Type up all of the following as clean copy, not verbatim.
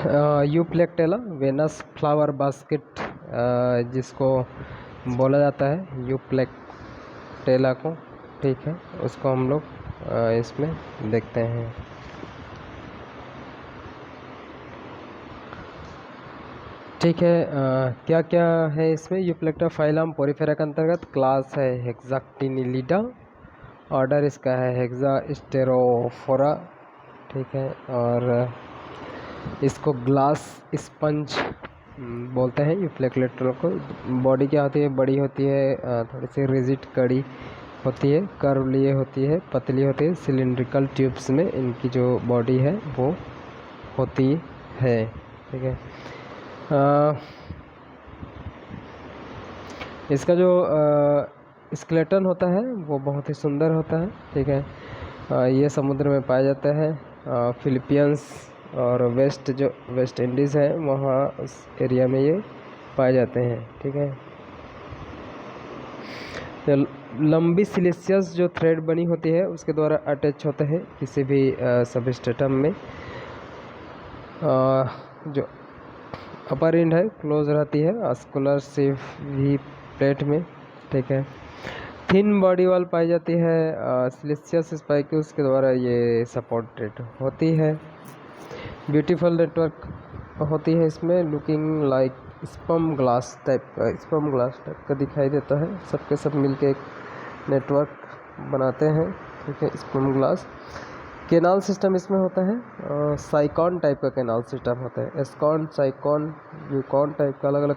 Euplectella Venus flower basket जिसको बोला जाता है यूप्लेक्टेला को, ठीक है, उसको हम लोग इसमें देखते हैं। ठीक है, क्या क्या है इसमें? यूप्लेक्टा फाइलम पोरिफेरा के अंतर्गत, क्लास है हेक्साक्टिनिलिडा, ऑर्डर इसका है हेक्सास्टेरोफोरा, ठीक है, और इसको ग्लास स्पंज बोलते हैं यूप्लेक्टेला को। बॉडी क्या होती है? बड़ी होती है, थोड़ी सी रिजिड कड़ी होती है, कर्व लिए होती है, पतली होती है, सिलिंड्रिकल ट्यूब्स में इनकी जो बॉडी है वो होती है, ठीक है। इसका जो स्केलेटन होता है वो बहुत ही सुंदर होता है, ठीक है। ये समुद्र में पाया जाता है, फिलीपींस और वेस्ट इंडीज़ है वहाँ उस एरिया में ये पाए जाते हैं, ठीक है। लंबी सिलिशियस जो थ्रेड बनी होती है उसके द्वारा अटैच होते हैं किसी भी सबस्ट्रेटम में। जो अपर एंड है क्लोज रहती है आस्कुलर सिव भी प्लेट में, ठीक है। थिन बॉडी वाल पाई जाती है, सिलिशियस स्पाइक्यूल्स के द्वारा ये सपोर्टेड होती है। ब्यूटीफुल नेटवर्क होती है इसमें, looking like sperm glass type का दिखाई देता है। सबके सब मिलके एक नेटवर्क बनाते हैं, ठीक है, स्पर्म ग्लास। केनाल सिस्टम इसमें होता है, साइकॉन टाइप का केनाल सिस्टम होता है, एस्कॉन, साइकॉन, यूकॉन टाइप का अलग अलग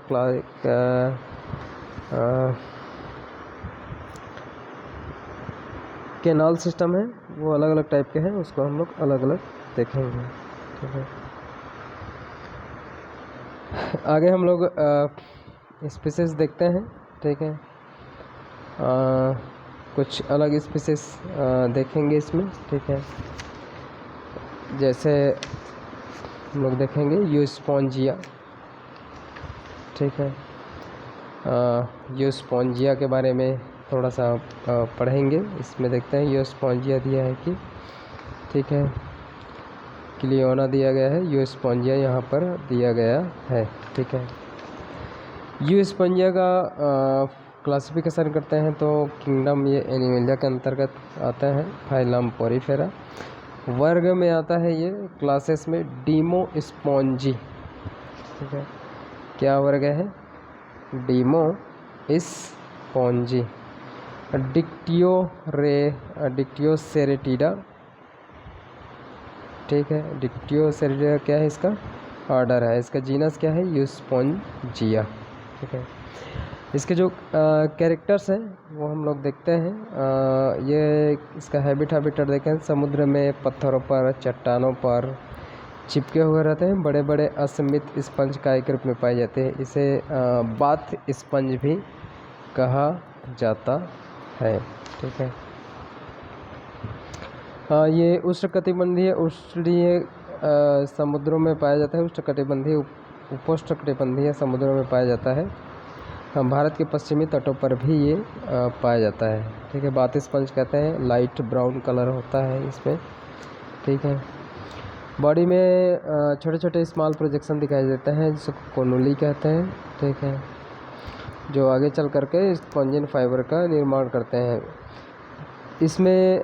केनाल सिस्टम है, वो अलग अलग टाइप के हैं, उसको हम लोग अलग अलग देखेंगे, ठीक है। आगे हम लोग स्पीसीज देखते हैं, ठीक है। कुछ अलग स्पीसीज देखेंगे इसमें, ठीक है। जैसे हम लोग देखेंगे यूस्पोंजिया, ठीक है। यूस्पोंजिया के बारे में थोड़ा सा पढ़ेंगे। इसमें देखते हैं यूस्पोंजिया दिया है कि, ठीक है, क्लियोना दिया गया है, यूस्पोंजिया यहाँ पर दिया गया है, ठीक है। यूस्पोंजिया का क्लासिफिकेशन करते हैं तो किंगडम ये एनिमेलिया के अंतर्गत आता है, फाइलम पोरिफेरा। वर्ग में आता है ये, क्लासेस में डीमो स्पॉन्जी, ठीक है। क्या वर्ग है? Demo spongy. डिक्टियोसेरेटिडा, ठीक है, डिक्टियोसेरेटिडा क्या है? इसका ऑर्डर है, इसका जीनस क्या है? यूस्पोंजिया, ठीक है। इसके जो कैरेक्टर्स हैं वो हम लोग देखते हैं। ये इसका हैबिटेट देखें, समुद्र में पत्थरों पर, चट्टानों पर चिपके हुए रहते हैं, बड़े बड़े असमित स्पंज काय के रूप में पाए जाते हैं। इसे बाथ स्पंज भी कहा जाता है, ठीक है। ये उष्णकटिबंधीय समुद्रों में पाया जाता है, उष्णकटिबंधीय उपोष्णकटिबंधीय समुद्रों में पाया जाता है। भारत के पश्चिमी तटों पर भी ये पाया जाता है, ठीक है। बाथ स्पंज कहते हैं, लाइट ब्राउन कलर होता है इसमें, ठीक है। बॉडी में छोटे छोटे स्मॉल प्रोजेक्शन दिखाई देते हैं जिसको कोनुली कहते हैं, ठीक है, जो आगे चल करके स्पंजिन फाइबर का निर्माण करते हैं। इसमें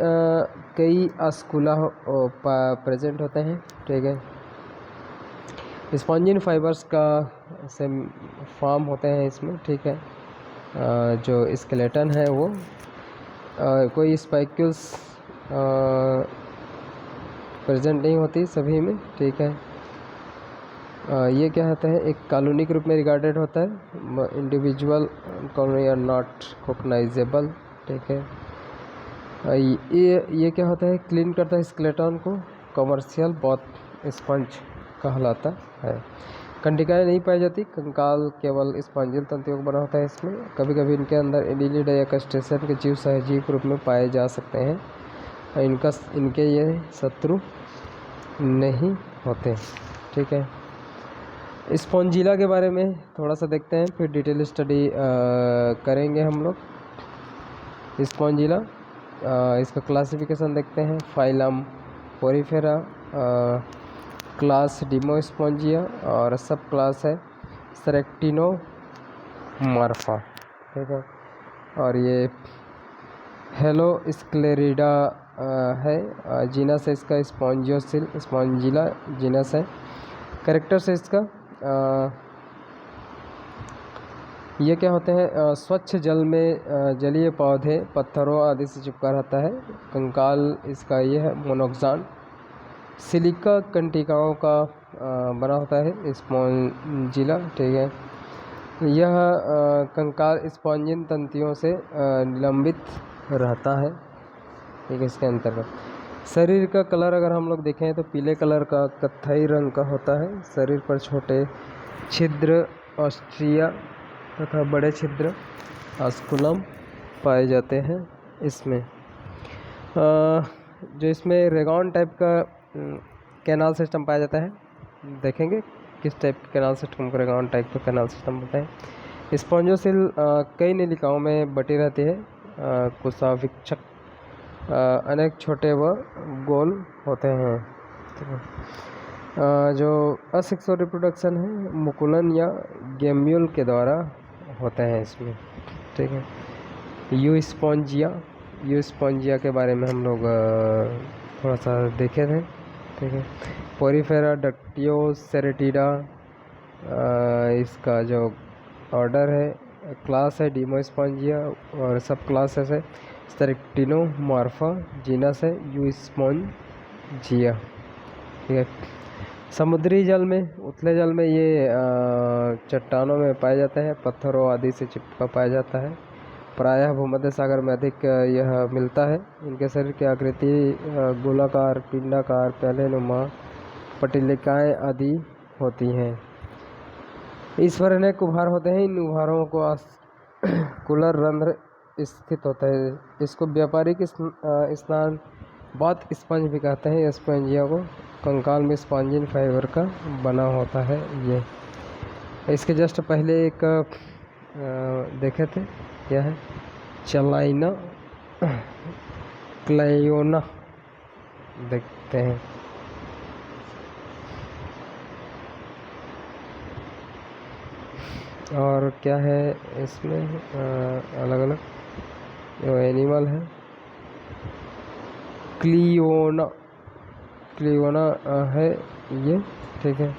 कई आस्कुला प्रेजेंट होते हैं, ठीक है। स्पंजिन फाइबर्स का से फॉर्म होते हैं इसमें, ठीक है। जो स्केलेटन है वो कोई स्पाइक्यूल्स प्रेजेंट नहीं होती सभी में, ठीक है। ये क्या होता है? एक कॉलोनी के रूप में रिगार्डेड होता है, इंडिविजुअल कॉलोनी आर नॉट कोकनाइजेबल, ठीक है। ये क्या होता है? क्लीन करता है स्केलेटन को, कमर्शियल बॉथ स्पंज कहलाता है। कंडिकाएँ नहीं पाई जाती, कंकाल केवल स्पंजिल तंतुओं का बना होता है इसमें। कभी कभी इनके अंदर एडिलीड या क्रस्टेशियन के जीव सहजीव के रूप में पाए जा सकते हैं, इनके ये शत्रु नहीं होते, ठीक है। स्पॉन्जिला के बारे में थोड़ा सा देखते हैं, फिर डिटेल स्टडी करेंगे हम लोग। स्पॉन्जिला, इसका क्लासिफिकेशन देखते हैं, फाइलम पोरिफेरा, क्लास डिमोस्पोंजिया और सब क्लास है सेरेक्टिनोमार्फा, ठीक है। और ये हेलो स्क्लेरिडा है, जीनस है इसका स्पॉन्जियोसिल स्पॉन्जिला जीनस है। कैरेक्टर्स है इसका ये क्या होते हैं, स्वच्छ जल में जलीय पौधे पत्थरों आदि से चिपका रहता है। कंकाल इसका ये है मोनोक्सान, सिलिका कंटिकाओं का बना होता है स्पॉन्जिला, ठीक है। यह कंकाल स्पॉन्जिन तंतुओं से निलंबित रहता है, ठीक है। इसके अंतर्गत शरीर का कलर अगर हम लोग देखें तो पीले कलर का कत्थई रंग का होता है। शरीर पर छोटे छिद्र ऑस्ट्रिया तथा बड़े छिद्र आस्कुलम पाए जाते हैं इसमें। जो इसमें रेगॉन टाइप का कैनाल सिस्टम पाया जाता है, देखेंगे किस टाइप के कैनाल सिस्टम को रेगॉन टाइप का कैनाल सिस्टम होता है। स्पॉन्जोसिल कई नलिकाओं में बटी रहती है। कुशाभिक्षक अनेक छोटे व गोल होते हैं। जो असेक्सुअल रिप्रोडक्शन है मुकुलन या गेम्यूल के द्वारा होते हैं इसमें, ठीक है। यूस्पॉन्जिया के बारे में हम लोग थोड़ा सा देखे थे, ठीक है। पोरीफेरा डक्टियोसेरेटिडा, इसका जो ऑर्डर है क्लास है डिमोस्पॉन्जिया और सब क्लासेस है सेरेक्टिनोमार्फा, जीनस है यूस्पॉन्जिया, ठीक है। समुद्री जल में उथले जल में ये चट्टानों में पाया जाता है, पत्थरों आदि से चिपका पाया जाता है। प्रायः भूमध्य सागर में अधिक यह मिलता है। इनके शरीर की आकृति गोलाकार, पिंडाकार, प्यालेनुमा, पटिलिकाएँ आदि होती हैं। इस पर अनेक उभार होते हैं। इन उभारों को कुलर रंध्र स्थित होता है। इसको व्यापारिक स्नान बात स्पंज भी कहते हैं। स्पंजिया को कंकाल में स्पॉन्जिन फाइबर का बना होता है। ये इसके जस्ट पहले एक देखे थे, क्या है, चलाइना क्लायोना देखते हैं। और क्या है इसमें अलग अलग जो एनिमल है क्लियोना है ये, ठीक है।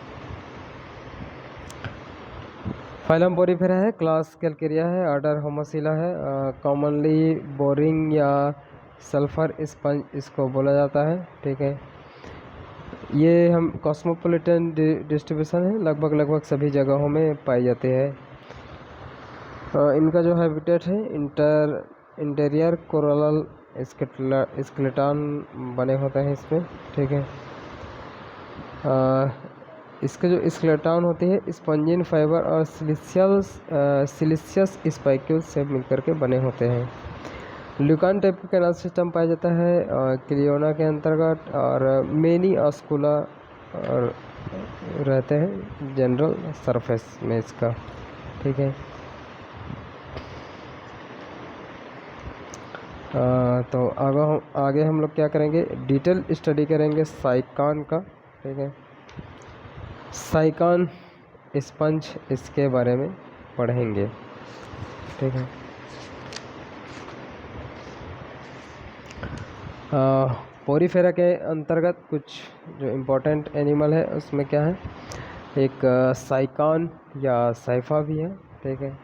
फाइलम पोरीफेरा है, क्लास कैलकेरिया है, ऑर्डर होमोसिला है। कॉमनली बोरिंग या सल्फर स्पंज इसको बोला जाता है, ठीक है। ये हम कॉस्मोपॉलिटन डिस्ट्रीब्यूशन है, लगभग सभी जगहों में पाई जाती है। इनका जो हैबिटेट है इंटीरियर कोरल स्केलेटन बने होते हैं इसमें, ठीक है। इसके जो स्केलेटन होती है स्पंजिन फाइबर और सिलिशियस स्पाइक्यूल से मिलकर के बने होते हैं। ल्यूकान टाइप का कैनाल सिस्टम पाया जाता है क्लियोना के अंतर्गत। और मेनी ऑस्कुला और रहते हैं जनरल सरफेस में इसका, ठीक है। तो आगे हम लोग क्या करेंगे, डिटेल स्टडी करेंगे साइकान का, ठीक है। साइकान स्पंज इसके बारे में पढ़ेंगे, ठीक है। पोरीफेरा के अंतर्गत कुछ जो इम्पोर्टेंट एनिमल है उसमें क्या है, एक साइकान या साइफा भी है, ठीक है।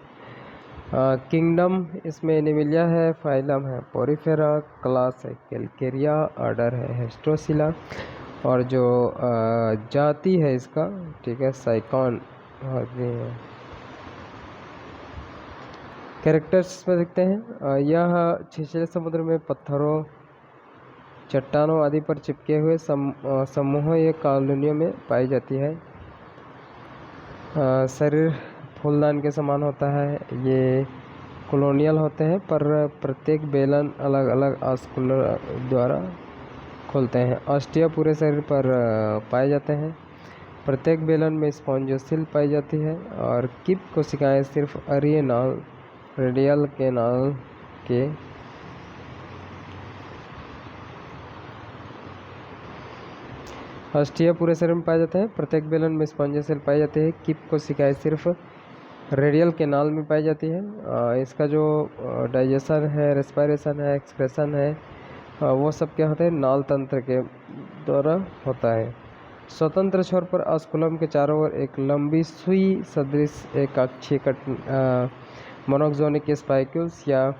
किंगडम इसमें एनिमिलिया है, फाइलम है पोरीफेरा, क्लास है कैलकेरिया, ऑर्डर है हेस्ट्रोसिला और जो जाति है इसका, ठीक है, साइकॉन होती है। कैरेक्टर्स में देखते हैं, यह छिछले समुद्र में पत्थरों, चट्टानों आदि पर चिपके हुए समूह या कॉलोनियों में पाई जाती है। शरीर फूलदान के समान होता है। ये कॉलोनियल होते हैं पर प्रत्येक बेलन अलग अलग आस्कुलर द्वारा खोलते हैं। ऑस्टिया पूरे शरीर पर पाए जाते हैं। प्रत्येक बेलन में स्पॉन्जोसिल पाई जाती है और किप कोशिकाएं सिर्फ अरीय नाल रेडियल कैनाल के हस्टिया पूरे शरीर में पाए जाते हैं। प्रत्येक बेलन में स्पॉन्जी सेल पाई जाती है। कीप कोशिकाएं सिर्फ रेडियल कैनाल में पाई जाती है। इसका जो डाइजेशन है, रेस्पिरेशन है, एक्सक्रेशन है, वो सब क्या होते हैं, नाल तंत्र के द्वारा होता है। स्वतंत्र छोर पर ऑस्कुलम के चारों ओर एक लंबी सुई सदृश एक अक्षीय मोनोक्सोनिक स्पाइक्यूल्स या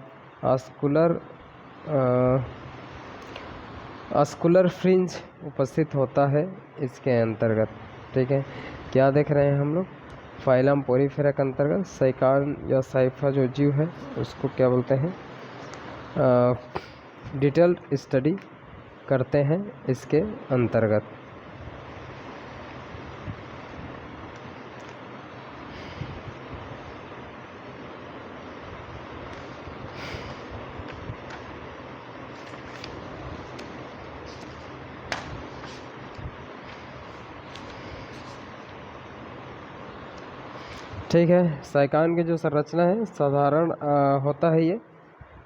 ऑस्कुलर फ्रिंज उपस्थित होता है इसके अंतर्गत। ठीक है, क्या देख रहे हैं हम लोग, फाइलम पोरीफेरा के अंतर्गत साइकान या साइफा जो जीव है उसको क्या बोलते हैं, डिटेल्ड स्टडी करते हैं इसके अंतर्गत। ठीक है, साइकान की जो संरचना है साधारण होता है ये।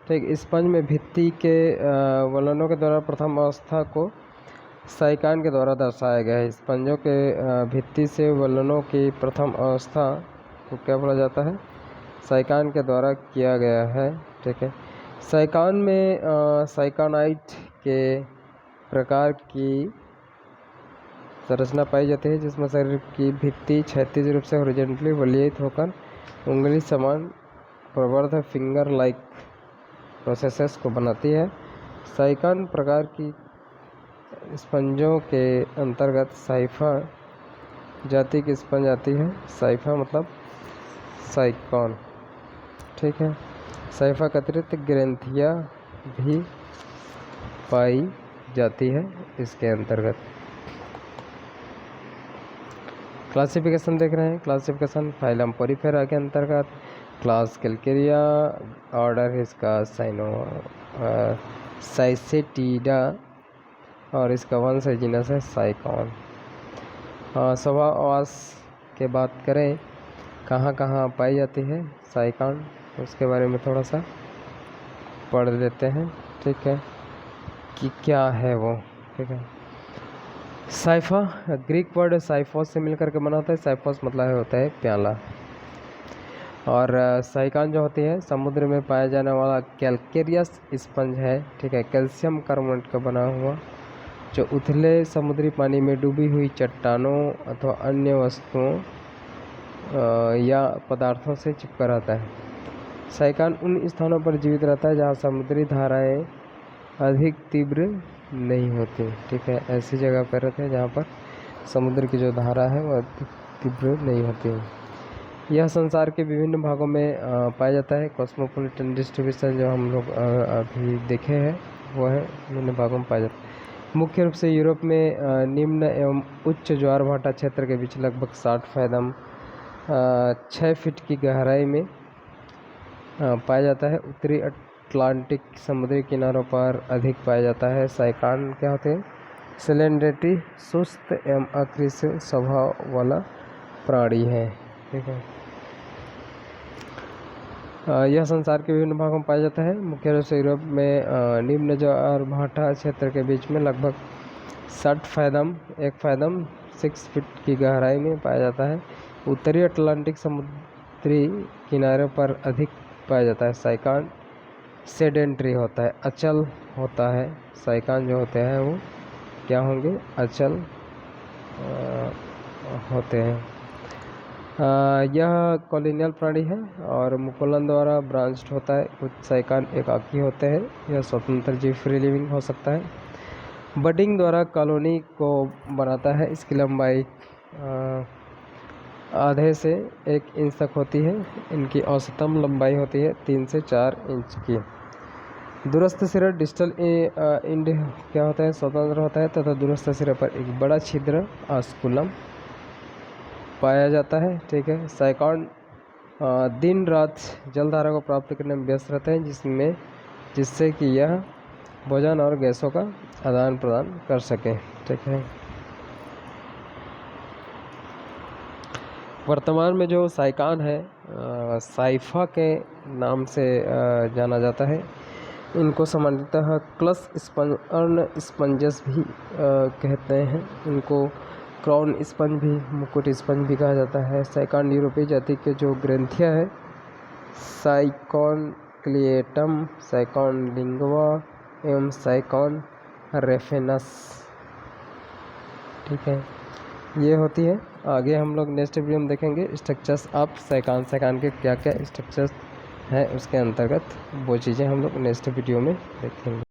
ठीक, स्पंज में भित्ति के वलनों के द्वारा प्रथम अवस्था को साइकान के द्वारा दर्शाया गया है। स्पंजों के भित्ति से वलनों की प्रथम अवस्था को क्या बोला जाता है, साइकान के द्वारा किया गया है। ठीक है, साइकान में साइकानाइट के प्रकार की संरचना पाई जाती है जिसमें शरीर की भित्ति क्षैतिज रूप से हॉरिजॉन्टली वलयित होकर उंगली समान प्रवर्ध फिंगर लाइक प्रोसेसेस को बनाती है। साइकान प्रकार की स्पंजों के अंतर्गत साइफा जाति की स्पंज आती है। साइफा मतलब साइकॉन। ठीक है, साइफा के अतिरिक्त ग्रंथियाँ भी पाई जाती है इसके अंतर्गत। क्लासिफिकेशन देख रहे हैं, क्लासिफिकेशन फाइलम पोरीफेरा के अंतर्गत, क्लास कैलकेरिया, ऑर्डर है इसका साइसेटिडा और इसका वंश है जीनस है साइकॉन। स्वभाववास के बात करें कहाँ कहाँ पाई जाती है साइकॉन, उसके बारे में थोड़ा सा पढ़ लेते हैं। ठीक है, कि क्या है वो। ठीक है, साइफा ग्रीक वर्ड साइफोस से मिलकर के बना होता है। साइफोस मतलब होता है प्याला। और साइकान जो होती है समुद्र में पाया जाने वाला कैलकेरियस स्पंज है। ठीक है, कैल्शियम कार्बोनेट का बना हुआ जो उथले समुद्री पानी में डूबी हुई चट्टानों अथवा अन्य वस्तुओं या पदार्थों से चिपका रहता है। साइकान उन स्थानों पर जीवित रहता है जहाँ समुद्री धाराएं अधिक तीव्र नहीं होती। ठीक है, ऐसी जगह पर रहते हैं जहाँ पर समुद्र की जो धारा है वह अधिक तीव्र नहीं होती। यह संसार के विभिन्न भागों में पाया जाता है। कॉस्मोपॉलिटन डिस्ट्रीब्यूशन जो हम लोग अभी देखे हैं वो है विभिन्न भागों में पाया जाता है। मुख्य रूप से यूरोप में निम्न एवं उच्च ज्वार भाटा क्षेत्र के बीच लगभग 60 फैदम 6 फीट की गहराई में पाया जाता है। उत्तरी अटलांटिक समुद्री किनारों पर अधिक पाया जाता है। साइकान क्या होते हैं, सिलेंडरिटी सुस्त एवं अग्रेसिव स्वभाव वाला प्राणी है। ठीक है, यह संसार के विभिन्न भागों में पाया जाता है। मुख्य रूप से यूरोप में निम्न ज्वार भाटा क्षेत्र के बीच में लगभग 60 फैदम 1 फैदम 6 फीट की गहराई में पाया जाता है। उत्तरी अटलांटिक समुद्री किनारों पर अधिक पाया जाता है। साइकान सेडेंट्री होता है, अचल होता है। साइकान जो होते हैं वो क्या होंगे, अचल होते हैं। यह कॉलोनियल प्राणी है और मुकुलन द्वारा ब्रांच्ड होता है। कुछ साइकान एकाकी होते हैं। यह स्वतंत्र जीव फ्री लिविंग हो सकता है। बडिंग द्वारा कॉलोनी को बनाता है। इसकी लंबाई आधे से 1 इंच तक होती है। इनकी औसतम लंबाई होती है 3 से 4 इंच की। दूरस्थ सिरा डिस्टल इंड क्या होता है, स्वतंत्र होता है तथा दूरस्थ सिरे पर एक बड़ा छिद्र ऑस्कुलम पाया जाता है। ठीक है, साइकान दिन रात जलधारा को प्राप्त करने में व्यस्त रहते हैं जिससे कि यह भोजन और गैसों का आदान प्रदान कर सके। ठीक है, वर्तमान में जो साइकान है साइफा के नाम से जाना जाता है। इनको सामान्यतः क्लस अर्न स्पंजस भी कहते हैं। इनको क्राउन स्पंज भी, मुकुट स्पंज भी कहा जाता है। साइकॉन यूरोपीय जाति के जो ग्रंथिया है, साइकॉन क्लिएटम, साइकॉन लिंगवा एवं साइकॉन रेफेनस। ठीक है, ये होती है। आगे हम लोग नेक्स्ट वीडियो में देखेंगे स्ट्रक्चर्स ऑफ साइकॉन, साइकॉन के क्या क्या स्ट्रक्चर्स हैं उसके अंतर्गत, वो चीज़ें हम लोग नेक्स्ट वीडियो में देखेंगे।